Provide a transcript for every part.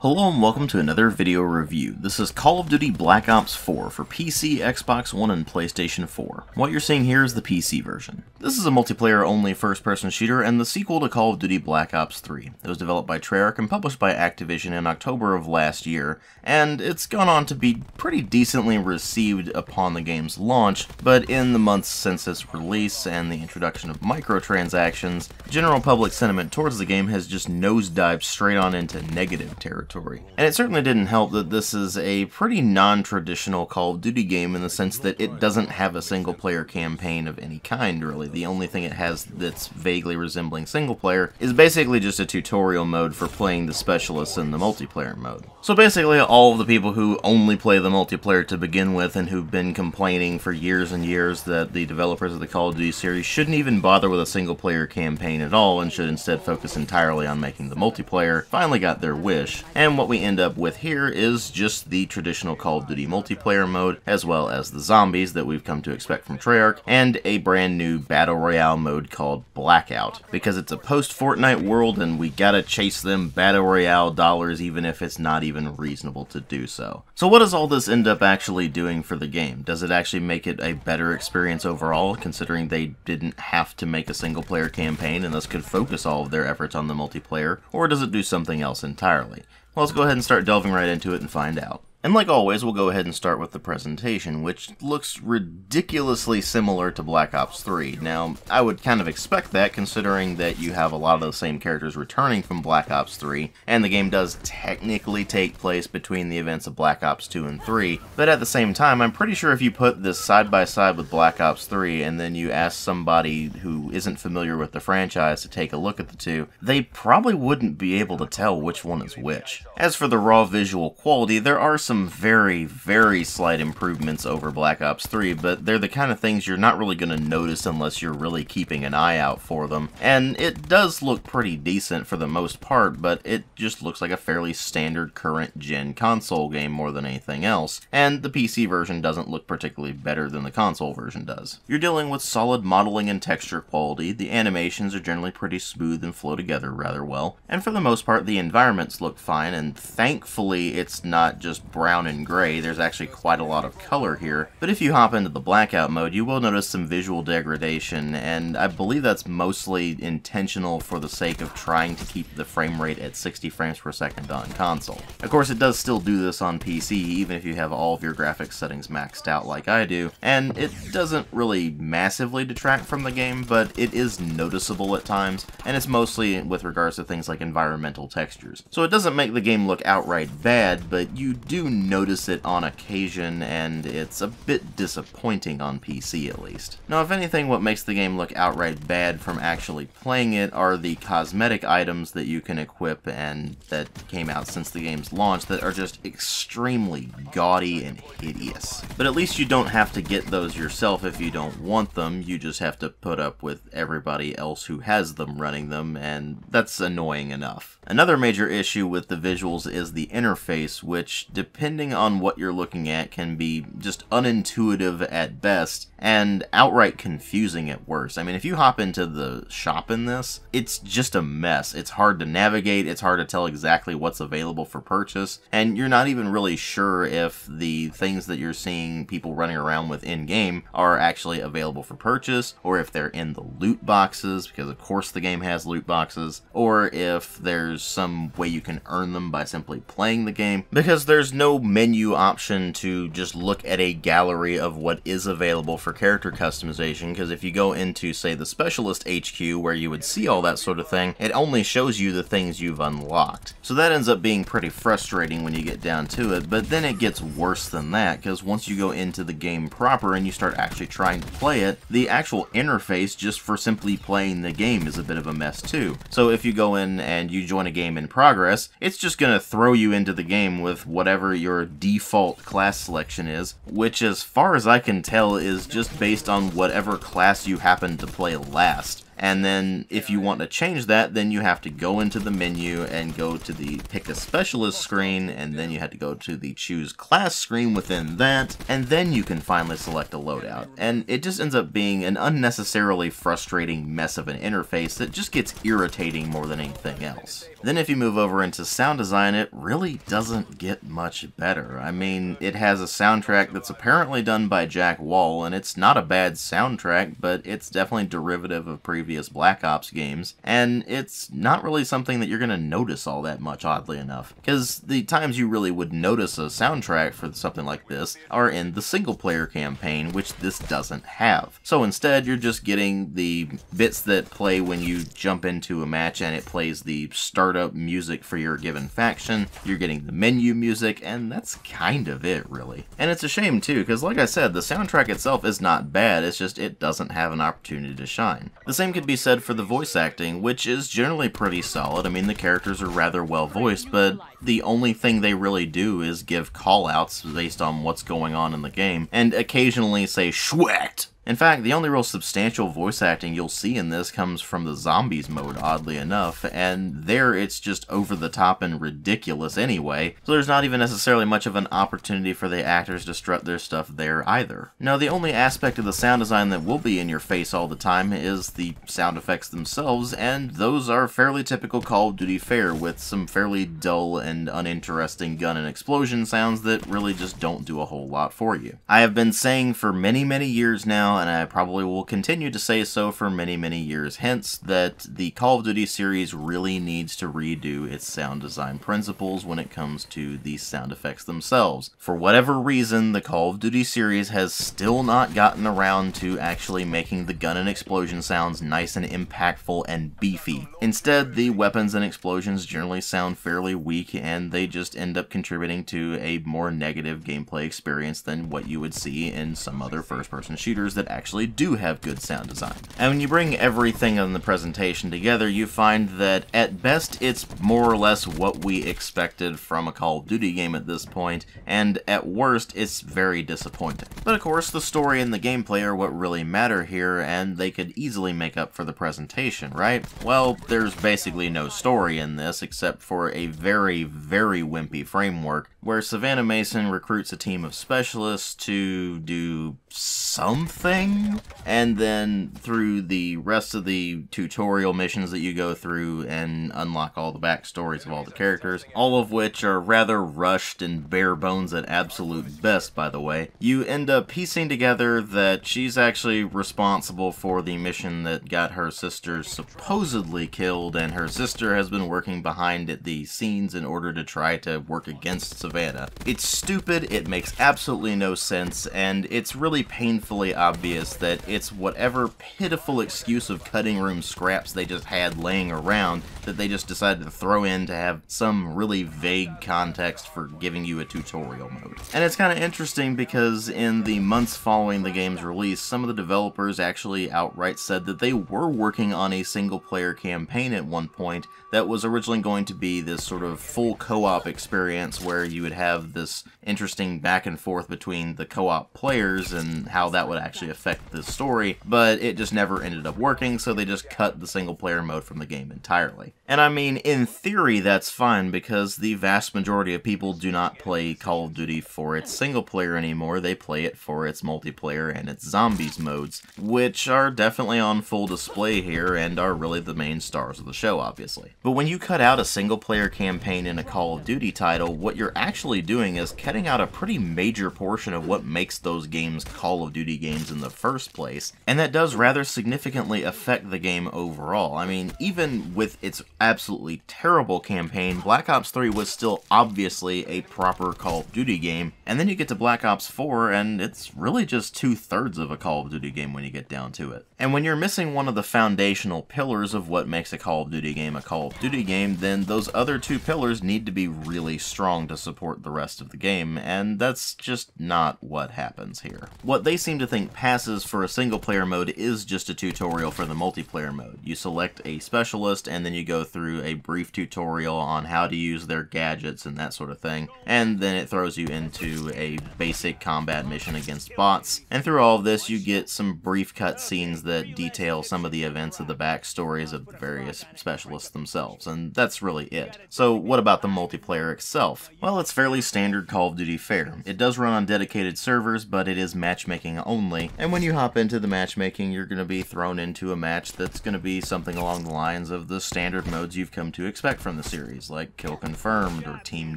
Hello and welcome to another video review. This is Call of Duty Black Ops 4 for PC, Xbox One, and PlayStation 4. What you're seeing here is the PC version. This is a multiplayer-only first-person shooter and the sequel to Call of Duty Black Ops 3. It was developed by Treyarch and published by Activision in October of last year, and it's gone on to be pretty decently received upon the game's launch, but in the months since its release and the introduction of microtransactions, general public sentiment towards the game has just nosedived straight on into negative territory. And it certainly didn't help that this is a pretty non-traditional Call of Duty game in the sense that it doesn't have a single-player campaign of any kind, really. The only thing it has that's vaguely resembling single-player is basically just a tutorial mode for playing the specialists in the multiplayer mode. So basically, all of the people who only play the multiplayer to begin with and who've been complaining for years and years that the developers of the Call of Duty series shouldn't even bother with a single-player campaign at all and should instead focus entirely on making the multiplayer finally got their wish. And what we end up with here is just the traditional Call of Duty multiplayer mode, as well as the zombies that we've come to expect from Treyarch, and a brand new Battle Royale mode called Blackout. Because it's a post-Fortnite world and we gotta chase them Battle Royale dollars even if it's not even reasonable to do so. So what does all this end up actually doing for the game? Does it actually make it a better experience overall, considering they didn't have to make a single-player campaign and thus could focus all of their efforts on the multiplayer, or does it do something else entirely? Well, let's go ahead and start delving right into it and find out. And like always, we'll go ahead and start with the presentation, which looks ridiculously similar to Black Ops 3. Now, I would kind of expect that, considering that you have a lot of the same characters returning from Black Ops 3, and the game does technically take place between the events of Black Ops 2 and 3, but at the same time, I'm pretty sure if you put this side by side with Black Ops 3, and then you ask somebody who isn't familiar with the franchise to take a look at the two, they probably wouldn't be able to tell which one is which. As for the raw visual quality, there are some very, very slight improvements over Black Ops 3, but they're the kind of things you're not really going to notice unless you're really keeping an eye out for them. And it does look pretty decent for the most part, but it just looks like a fairly standard current-gen console game more than anything else, and the PC version doesn't look particularly better than the console version does. You're dealing with solid modeling and texture quality, the animations are generally pretty smooth and flow together rather well, and for the most part the environments look fine, and thankfully it's not just brown and gray, there's actually quite a lot of color here. But if you hop into the Blackout mode, you will notice some visual degradation, and I believe that's mostly intentional for the sake of trying to keep the frame rate at 60 frames per second on console. Of course, it does still do this on PC, even if you have all of your graphics settings maxed out like I do, and it doesn't really massively detract from the game, but it is noticeable at times, and it's mostly with regards to things like environmental textures. So it doesn't make the game look outright bad, but you do notice it on occasion, and it's a bit disappointing on PC at least. Now, if anything, what makes the game look outright bad from actually playing it are the cosmetic items that you can equip and that came out since the game's launch that are just extremely gaudy and hideous. But at least you don't have to get those yourself if you don't want them, you just have to put up with everybody else who has them running them, and that's annoying enough. Another major issue with the visuals is the interface, which, depending on what you're looking at, can be just unintuitive at best and outright confusing at worst. I mean, if you hop into the shop in this, it's just a mess. It's hard to navigate, it's hard to tell exactly what's available for purchase, and you're not even really sure if the things that you're seeing people running around with in-game are actually available for purchase, or if they're in the loot boxes, because of course the game has loot boxes, or if there's some way you can earn them by simply playing the game, because there's no menu option to just look at a gallery of what is available for character customization, because if you go into, say, the Specialist HQ where you would see all that sort of thing, it only shows you the things you've unlocked. So that ends up being pretty frustrating when you get down to it, but then it gets worse than that, because once you go into the game proper and you start actually trying to play it, the actual interface just for simply playing the game is a bit of a mess too. So if you go in and you join a game in progress, it's just going to throw you into the game with whatever your default class selection is, which as far as I can tell is just based on whatever class you happen to play last. And then if you want to change that, then you have to go into the menu and go to the pick a specialist screen, and then you have to go to the choose class screen within that, and then you can finally select a loadout. And it just ends up being an unnecessarily frustrating mess of an interface that just gets irritating more than anything else. Then if you move over into sound design, it really doesn't get much better. I mean, it has a soundtrack that's apparently done by Jack Wall, and it's not a bad soundtrack, but it's definitely derivative of previous Black Ops games, and it's not really something that you're going to notice all that much, oddly enough, because the times you really would notice a soundtrack for something like this are in the single-player campaign, which this doesn't have. So instead, you're just getting the bits that play when you jump into a match, and it plays the startup music for your given faction. You're getting the menu music, and that's kind of it, really. And it's a shame, too, because like I said, the soundtrack itself is not bad, it's just it doesn't have an opportunity to shine. The same could be said for the voice acting, which is generally pretty solid. I mean, the characters are rather well voiced, but the only thing they really do is give call-outs based on what's going on in the game, and occasionally say "schwat." In fact, the only real substantial voice acting you'll see in this comes from the zombies mode, oddly enough, and there it's just over the top and ridiculous anyway, so there's not even necessarily much of an opportunity for the actors to strut their stuff there either. Now, the only aspect of the sound design that will be in your face all the time is the sound effects themselves, and those are fairly typical Call of Duty fare, with some fairly dull and uninteresting gun and explosion sounds that really just don't do a whole lot for you. I have been saying for many years now, and I probably will continue to say so for many years hence, that the Call of Duty series really needs to redo its sound design principles when it comes to the sound effects themselves. For whatever reason, the Call of Duty series has still not gotten around to actually making the gun and explosion sounds nice and impactful and beefy. Instead, the weapons and explosions generally sound fairly weak, and they just end up contributing to a more negative gameplay experience than what you would see in some other first-person shooters that actually do have good sound design. And when you bring everything in the presentation together, you find that at best it's more or less what we expected from a Call of Duty game at this point, and at worst it's very disappointing. But of course, the story and the gameplay are what really matter here, and they could easily make up for the presentation, right? Well, there's basically no story in this except for a very wimpy framework where Savannah Mason recruits a team of specialists to do something, and then through the rest of the tutorial missions that you go through and unlock all the backstories of all the characters, all of which are rather rushed and bare bones at absolute best, by the way, you end up piecing together that she's actually responsible for the mission that got her sister supposedly killed, and her sister has been working behind the scenes in order to try to work against Savannah. It's stupid, it makes absolutely no sense, and it's really painfully obvious that it's whatever pitiful excuse of cutting room scraps they just had laying around that they just decided to throw in to have some really vague context for giving you a tutorial mode. And it's kind of interesting because in the months following the game's release, some of the developers actually outright said that they were working on a single-player campaign at one point that was originally going to be this sort of full co-op experience where you would have this interesting back and forth between the co-op players and how that would actually affect the story, but it just never ended up working, so they just cut the single-player mode from the game entirely. And I mean, in theory, that's fine, because the vast majority of people do not play Call of Duty for its single-player anymore, they play it for its multiplayer and its zombies modes, which are definitely on full display here and are really the main stars of the show, obviously. But when you cut out a single-player campaign in a Call of Duty title, what you're actually doing is cutting out a pretty major portion of what makes those games Call of Duty games in the first place, and that does rather significantly affect the game overall. I mean, even with its absolutely terrible campaign, Black Ops 3 was still obviously a proper Call of Duty game, and then you get to Black Ops 4 and it's really just 2/3 of a Call of Duty game when you get down to it. And when you're missing one of the foundational pillars of what makes a Call of Duty game a Call of Duty game, then those other two pillars need to be really strong to support the rest of the game, and that's just not what happens here. what they seem to think passes for a single player mode is just a tutorial for the multiplayer mode. You select a specialist and then you go through a brief tutorial on how to use their gadgets and that sort of thing, and then it throws you into a basic combat mission against bots, and through all of this you get some brief cutscenes that detail some of the events of the backstories of the various specialists themselves, and that's really it. So what about the multiplayer itself? Well, it's fairly standard Call of Duty fare. It does run on dedicated servers, but it is matchmaking only, and when you hop into the matchmaking, you're going to be thrown into a match that's going to be something along the lines of the standard modes you've come to expect from the series, like Kill Confirmed, or Team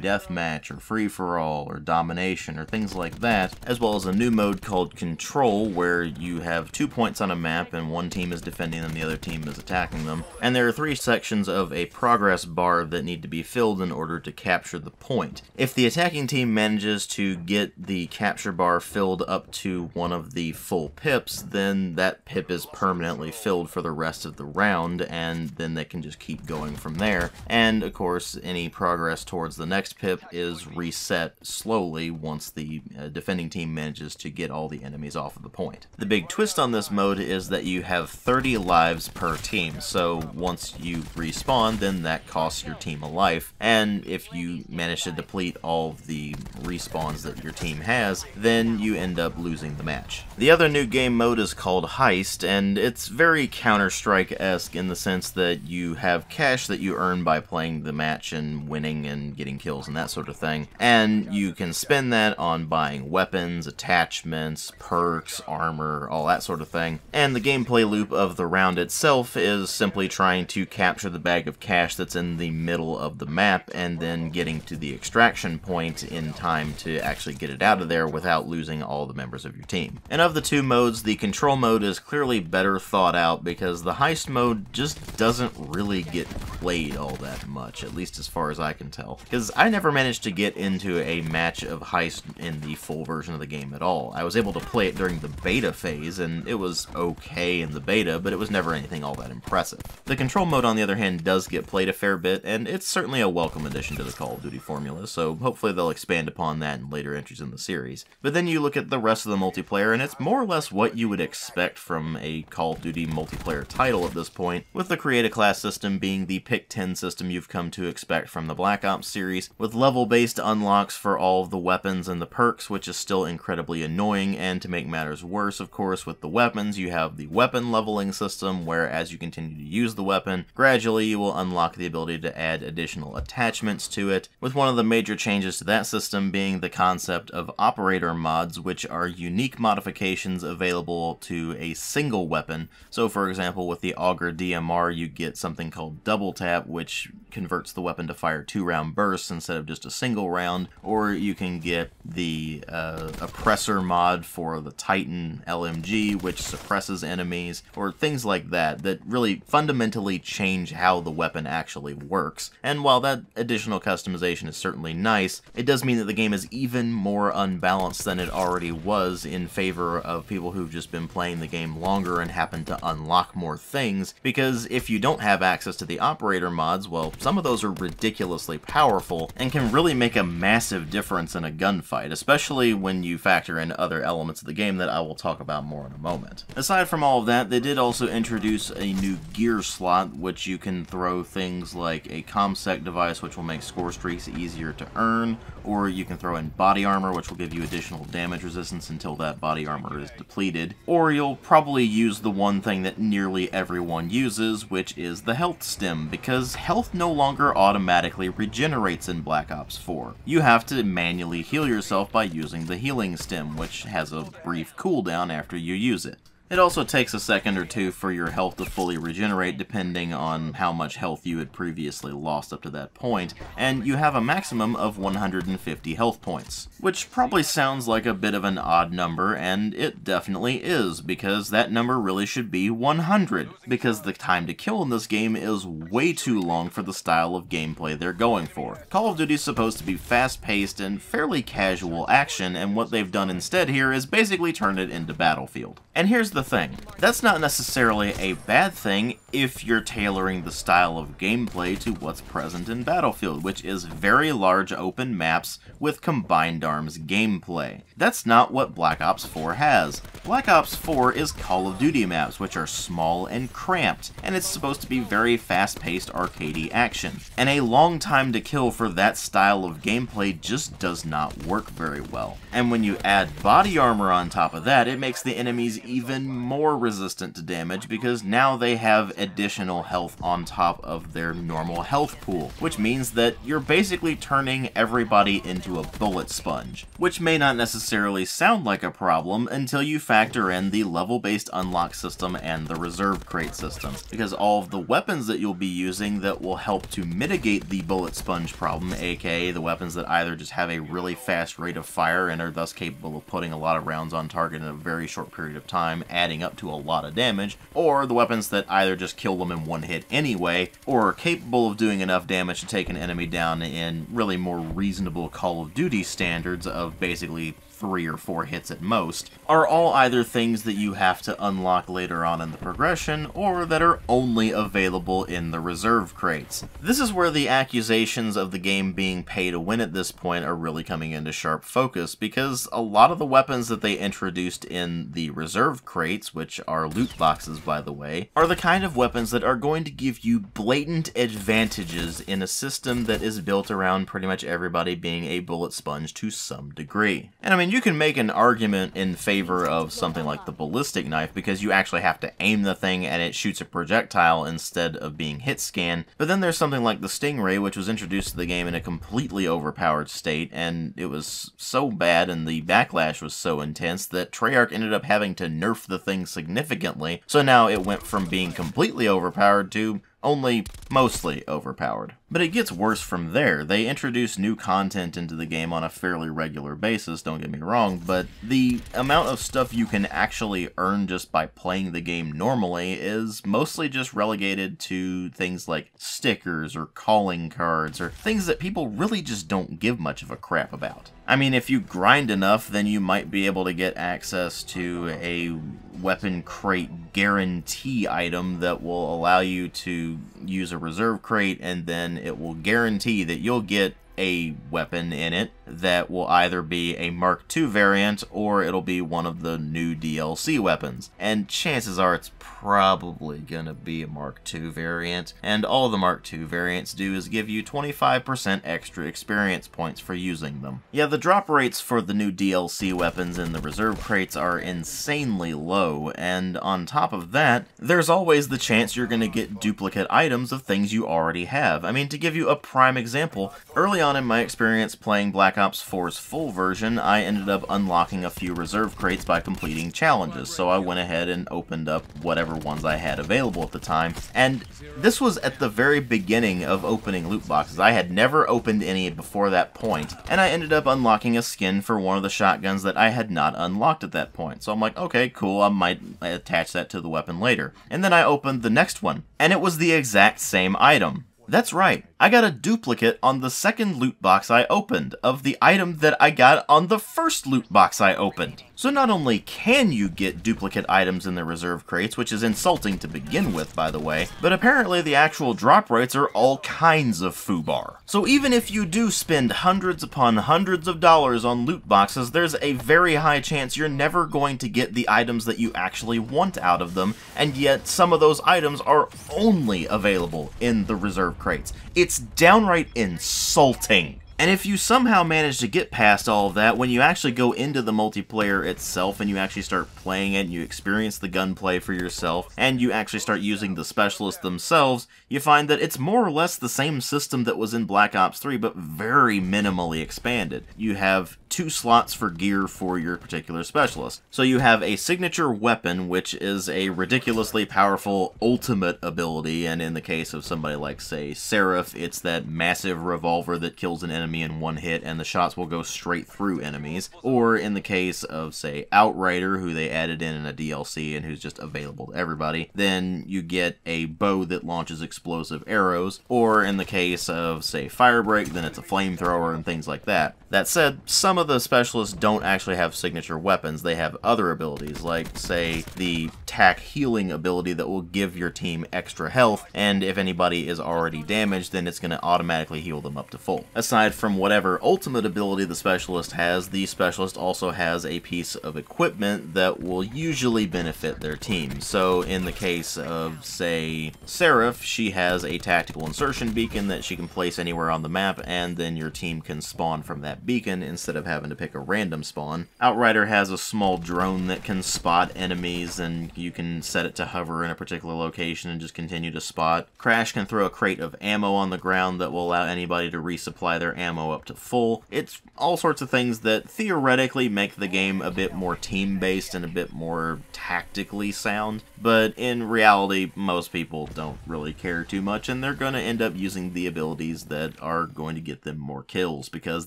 Deathmatch, or Free-for-All, or Domination, or things like that, as well as a new mode called Control, where you have 2 points on a map and one team is defending and the other team is attacking them, and there are 3 sections of a progress bar that need to be filled in order to capture the point. If the attacking team manages to get the capture bar filled up to one of the full pips, then that pip is permanently filled for the rest of the round, and then they can just keep going from there. And of course, any progress towards the next pip is reset slowly once the defending team manages to get all the enemies off of the point. The big twist on this mode is that you have 30 lives per team, so once you respawn, then that costs your team a life, and if you manage to deplete all of the respawns that your team has, then you end up losing the match. The other new game mode is called Heist, and it's very Counter-Strike-esque in the sense that you have cash that you earn by playing the match and winning and getting kills and that sort of thing, and you can spend that on buying weapons, attachments, perks, armor, all that sort of thing. And the gameplay loop of the round itself is simply trying to capture the bag of cash that's in the middle of the map and then getting to the extraction point in time to actually get it out of there without losing all the members of your team. And of the 2 modes, the control mode is clearly better thought out because the heist mode just doesn't really get played all that much, at least as far as I can tell. Because I never managed to get into a match of Heist in the full version of the game at all. I was able to play it during the beta phase, and it was okay in the beta, but it was never anything all that impressive. The control mode, on the other hand, does get played a fair bit, and it's certainly a welcome addition to the Call of Duty formula, so hopefully they'll expand upon that in later entries in the series. But then you look at the rest of the multiplayer, and it's more or less what you would expect from a Call of Duty multiplayer title at this point, with the Create a Class system being the Pick 10 system you've come to expect from the Black Ops series, with level-based unlocks for all of the weapons and the perks, which is still incredibly annoying, and to make matters worse, of course, with the weapons, you have the weapon leveling system, where as you continue to use the weapon, gradually you will unlock the ability to add additional attachments to it, with one of the major changes to that system being the concept of operator mods, which are unique modifications available to a single weapon. So for example, with the Auger DMR, you get something called Double Tap, which converts the weapon to fire 2-round bursts instead of just a single round, or you can get the Oppressor mod for the Titan LMG, which suppresses enemies, or things like that, that really fundamentally change how the weapon actually works. And while that additional customization is certainly nice, it does mean that the game is even more unbalanced than it already was in favor of people who've just been playing the game longer and happen to unlock more things, because if you don't have access to the operator mods, well, some of those are ridiculously powerful and can really make a massive difference in a gunfight, especially when you factor in other elements of the game that I will talk about more in a moment. Aside from all of that, they did also introduce a new gear slot, which you can throw things like a ComSec device, which will make score streaks easier to earn, or you can throw in body armor, which will give you additional damage resistance until that body armor is depleted, or you'll probably use the one thing that nearly everyone uses, which is the health stim, because health no longer automatically regenerates in Black Ops 4. You have to manually heal yourself by using the healing stim, which has a brief cooldown after you use it. It also takes a second or two for your health to fully regenerate depending on how much health you had previously lost up to that point, and you have a maximum of 150 health points. Which probably sounds like a bit of an odd number, and it definitely is, because that number really should be 100, because the time to kill in this game is way too long for the style of gameplay they're going for. Call of Duty is supposed to be fast-paced and fairly casual action, and what they've done instead here is basically turn it into Battlefield. And here's the thing, that's not necessarily a bad thing if you're tailoring the style of gameplay to what's present in Battlefield, which is very large open maps with combined arms gameplay. That's not what Black Ops 4 has. Black Ops 4 is Call of Duty maps, which are small and cramped, and it's supposed to be very fast-paced arcadey action. And a long time to kill for that style of gameplay just does not work very well. And when you add body armor on top of that, it makes the enemies even more resistant to damage because now they have additional health on top of their normal health pool, which means that you're basically turning everybody into a bullet sponge, which may not necessarily sound like a problem until you factor in the level-based unlock system and the reserve crate system, because all of the weapons that you'll be using that will help to mitigate the bullet sponge problem, aka the weapons that either just have a really fast rate of fire and are thus capable of putting a lot of rounds on target in a very short period of time, adding up to a lot of damage, or the weapons that either just kill them in one hit anyway, or are capable of doing enough damage to take an enemy down in really more reasonable Call of Duty standards of basically 3 or 4 hits at most, are all either things that you have to unlock later on in the progression, or that are only available in the reserve crates. This is where the accusations of the game being pay to win at this point are really coming into sharp focus, because a lot of the weapons that they introduced in the reserve crates, which are loot boxes by the way, are the kind of weapons that are going to give you blatant advantages in a system that is built around pretty much everybody being a bullet sponge to some degree. And I mean, you can make an argument in favor of something like the ballistic knife because you actually have to aim the thing and it shoots a projectile instead of being hit scan, but then there's something like the Stingray, which was introduced to the game in a completely overpowered state, and it was so bad and the backlash was so intense that Treyarch ended up having to nerf the thing significantly, so now it went from being completely overpowered to only mostly overpowered. But it gets worse from there. They introduce new content into the game on a fairly regular basis, don't get me wrong, but the amount of stuff you can actually earn just by playing the game normally is mostly just relegated to things like stickers or calling cards or things that people really just don't give much of a crap about. I mean, if you grind enough, then you might be able to get access to a weapon crate guarantee item that will allow you to use a reserve crate, and then it will guarantee that you'll get a weapon in it that will either be a Mark II variant or it'll be one of the new DLC weapons. And chances are it's probably gonna be a Mark II variant, and all the Mark II variants do is give you 25% extra experience points for using them. Yeah, the drop rates for the new DLC weapons in the reserve crates are insanely low, and on top of that, there's always the chance you're gonna get duplicate items of things you already have. I mean, to give you a prime example, early on in my experience playing Black Ops 4's full version, I ended up unlocking a few reserve crates by completing challenges, so I went ahead and opened up whatever ones I had available at the time, and this was at the very beginning of opening loot boxes. I had never opened any before that point, and I ended up unlocking a skin for one of the shotguns that I had not unlocked at that point. So I'm like, okay, cool, I might attach that to the weapon later. And then I opened the next one, and it was the exact same item. That's right, I got a duplicate on the second loot box I opened of the item that I got on the first loot box I opened. So not only can you get duplicate items in the reserve crates, which is insulting to begin with, by the way, but apparently the actual drop rates are all kinds of foobar. So even if you do spend hundreds upon hundreds of dollars on loot boxes, there's a very high chance you're never going to get the items that you actually want out of them, and yet some of those items are only available in the reserve crates. It's downright insulting. And if you somehow manage to get past all of that, when you actually go into the multiplayer itself and you actually start playing it and you experience the gunplay for yourself and you actually start using the specialists themselves, you find that it's more or less the same system that was in Black Ops 3, but very minimally expanded. You have 2 slots for gear for your particular specialist. So you have a signature weapon, which is a ridiculously powerful ultimate ability, and in the case of somebody like, say, Seraph, it's that massive revolver that kills an enemy enemy in one hit, and the shots will go straight through enemies. Or in the case of, say, Outrider, who they added in a DLC and who's just available to everybody, then you get a bow that launches explosive arrows. Or in the case of, say, Firebreak, then it's a flamethrower and things like that. That said, some of the specialists don't actually have signature weapons. They have other abilities, like, say, the tack healing ability that will give your team extra health, and if anybody is already damaged, then it's going to automatically heal them up to full. Aside from whatever ultimate ability the specialist has, the specialist also has a piece of equipment that will usually benefit their team. So in the case of, say, Seraph, she has a tactical insertion beacon that she can place anywhere on the map, and then your team can spawn from that beacon instead of having to pick a random spawn. Outrider has a small drone that can spot enemies, and you can set it to hover in a particular location and just continue to spot. Crash can throw a crate of ammo on the ground that will allow anybody to resupply their ammo up to full. It's all sorts of things that theoretically make the game a bit more team-based and a bit more tactically sound, but in reality, most people don't really care too much, and they're going to end up using the abilities that are going to get them more kills, because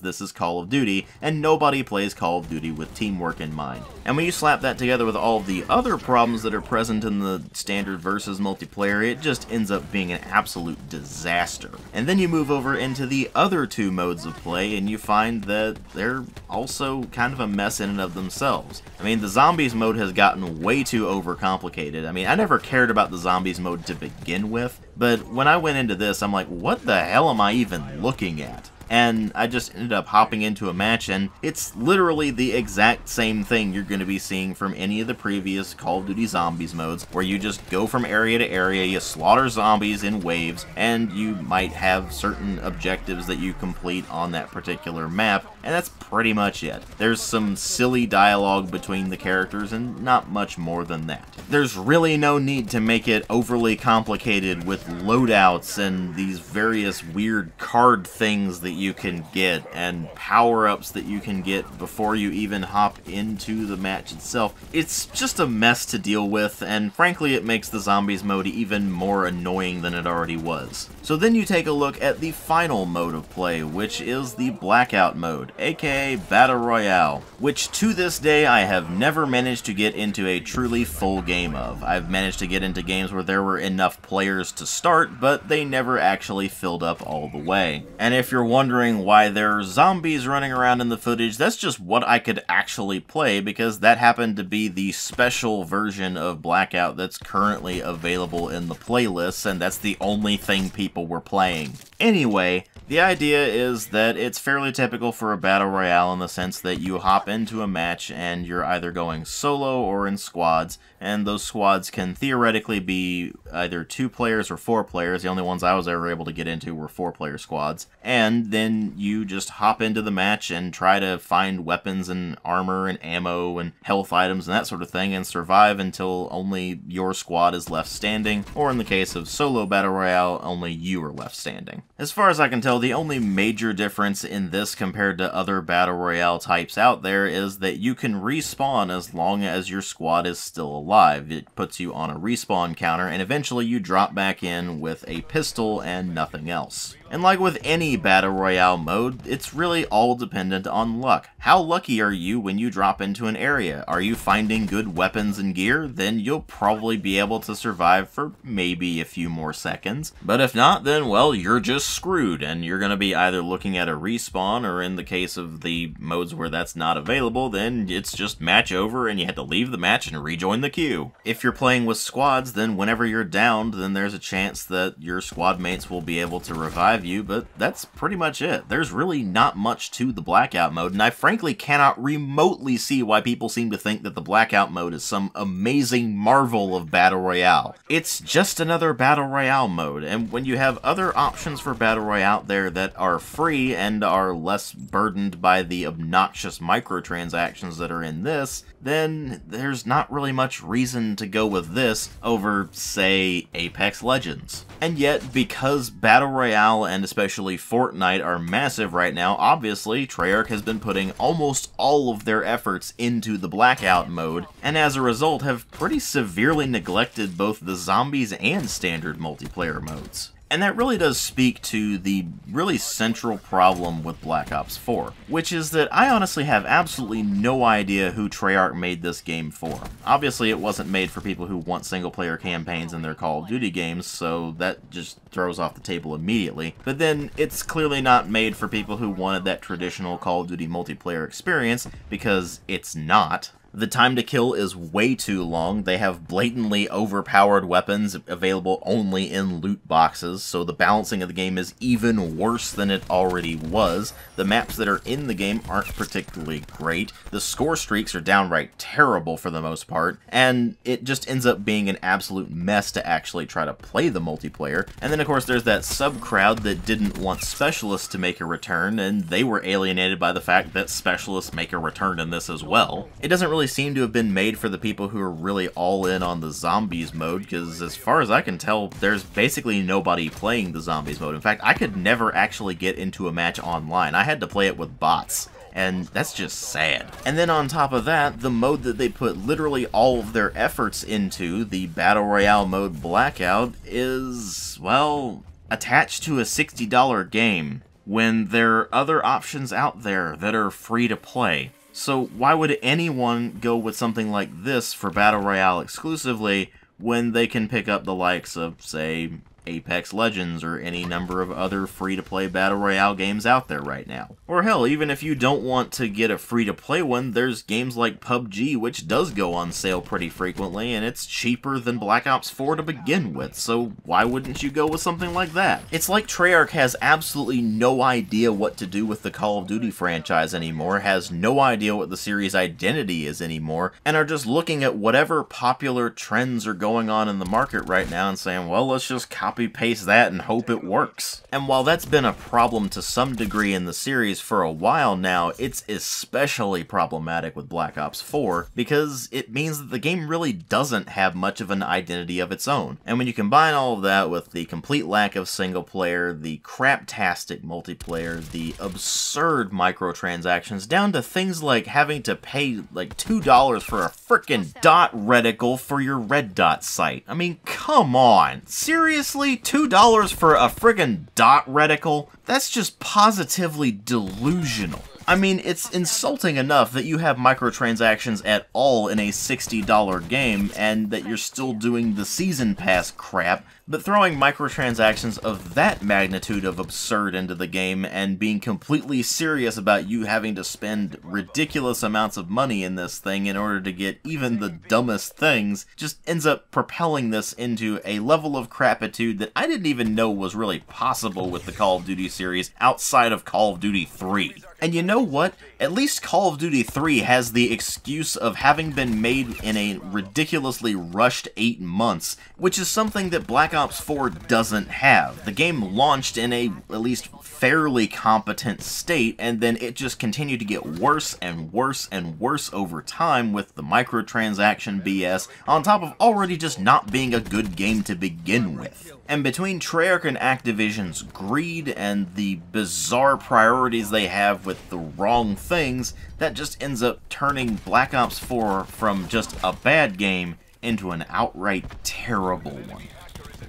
this is Call of Duty, and nobody plays Call of Duty with teamwork in mind. And when you slap that together with all the other problems that are present in the standard versus multiplayer, it just ends up being an absolute disaster. And then you move over into the other two modes of play, and you find that they're also kind of a mess in and of themselves. I mean, the Zombies mode has gotten way too overcomplicated. I mean, I never cared about the Zombies mode to begin with, but when I went into this, I'm like, what the hell am I even looking at? And I just ended up hopping into a match, and it's literally the exact same thing you're going to be seeing from any of the previous Call of Duty Zombies modes, where you just go from area to area, you slaughter zombies in waves, and you might have certain objectives that you complete on that particular map, and that's pretty much it. There's some silly dialogue between the characters, and not much more than that. There's really no need to make it overly complicated with loadouts and these various weird card things that you can get and power-ups that you can get before you even hop into the match itself. It's just a mess to deal with, and frankly it makes the Zombies mode even more annoying than it already was. So then you take a look at the final mode of play, which is the Blackout Mode, aka Battle Royale, which to this day I have never managed to get into a truly full game of. I've managed to get into games where there were enough players to start, but they never actually filled up all the way. And if you're wondering why there are zombies running around in the footage, that's just what I could actually play, because that happened to be the special version of Blackout that's currently available in the playlists, and that's the only thing people were playing. Anyway, the idea is that it's fairly typical for a battle royale in the sense that you hop into a match and you're either going solo or in squads, and those squads can theoretically be either 2 players or 4 players. The only ones I was ever able to get into were 4-player squads. And then you just hop into the match and try to find weapons and armor and ammo and health items and that sort of thing, and survive until only your squad is left standing, or in the case of solo battle royale, only you are left standing. As far as I can tell, the only major difference in this compared to other battle royale types out there is that you can respawn as long as your squad is still alive. It puts you on a respawn counter, and eventually you drop back in with a pistol and nothing else. And like with any battle royale mode, it's really all dependent on luck. How lucky are you when you drop into an area? Are you finding good weapons and gear? Then you'll probably be able to survive for maybe a few more seconds. But if not, then well, you're just screwed, and you're going to be either looking at a respawn, or in the case of the modes where that's not available, then it's just match over and you have to leave the match and rejoin the queue. If you're playing with squads, then whenever you're downed, then there's a chance that your squad mates will be able to revive you, but that's pretty much it. There's really not much to the Blackout mode, and I frankly cannot remotely see why people seem to think that the Blackout mode is some amazing marvel of Battle Royale. It's just another Battle Royale mode, and when you have other options for Battle Royale out there that are free and are less burdened by the obnoxious microtransactions that are in this, then there's not really much reason to go with this over, say, Apex Legends. And yet, because Battle Royale and especially Fortnite are massive right now, obviously Treyarch has been putting almost all of their efforts into the Blackout mode, and as a result have pretty severely neglected both the zombies and standard multiplayer modes. And that really does speak to the really central problem with Black Ops 4, which is that I honestly have absolutely no idea who Treyarch made this game for. Obviously it wasn't made for people who want single-player campaigns in their Call of Duty games, so that just throws off the table immediately. But then it's clearly not made for people who wanted that traditional Call of Duty multiplayer experience, because it's not. The time to kill is way too long. They have blatantly overpowered weapons available only in loot boxes, so the balancing of the game is even worse than it already was. The maps that are in the game aren't particularly great. The score streaks are downright terrible for the most part, and it just ends up being an absolute mess to actually try to play the multiplayer. And then of course there's that sub-crowd that didn't want specialists to make a return, and they were alienated by the fact that specialists make a return in this as well. It doesn't really seem to have been made for the people who are really all in on the zombies mode, because as far as I can tell, there's basically nobody playing the zombies mode. In fact, I could never actually get into a match online. I had to play it with bots, and that's just sad. And then on top of that, the mode that they put literally all of their efforts into, the Battle Royale mode Blackout, is, well, attached to a $60 game when there are other options out there that are free to play. So why would anyone go with something like this for Battle Royale exclusively when they can pick up the likes of, say, Apex Legends or any number of other free-to-play Battle Royale games out there right now? Or hell, even if you don't want to get a free-to-play one, there's games like PUBG, which does go on sale pretty frequently, and it's cheaper than Black Ops 4 to begin with, so why wouldn't you go with something like that? It's like Treyarch has absolutely no idea what to do with the Call of Duty franchise anymore, has no idea what the series' identity is anymore, and are just looking at whatever popular trends are going on in the market right now and saying, well, let's just copy-paste that and hope it works. And while that's been a problem to some degree in the series for a while now, it's especially problematic with Black Ops 4 because it means that the game really doesn't have much of an identity of its own. And when you combine all of that with the complete lack of single player, the craptastic multiplayer, the absurd microtransactions, down to things like having to pay like $2 for a frickin' dot reticle for your red dot sight. I mean, come on. Seriously? $2 for a friggin' dot reticle? That's just positively delusional. I mean, it's insulting enough that you have microtransactions at all in a $60 game and that you're still doing the season pass crap, but throwing microtransactions of that magnitude of absurd into the game and being completely serious about you having to spend ridiculous amounts of money in this thing in order to get even the dumbest things just ends up propelling this into a level of crapitude that I didn't even know was really possible with the Call of Duty series outside of Call of Duty 3. And you know what? At least Call of Duty 3 has the excuse of having been made in a ridiculously rushed 8 months, which is something that Black Ops 4 doesn't have. The game launched in a, at least fairly competent state, and then it just continued to get worse and worse and worse over time with the microtransaction BS, on top of already just not being a good game to begin with. And between Treyarch and Activision's greed and the bizarre priorities they have with the wrong things, that just ends up turning Black Ops 4 from just a bad game into an outright terrible one.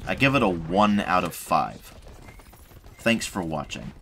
I give it a 1 out of 5. Thanks for watching.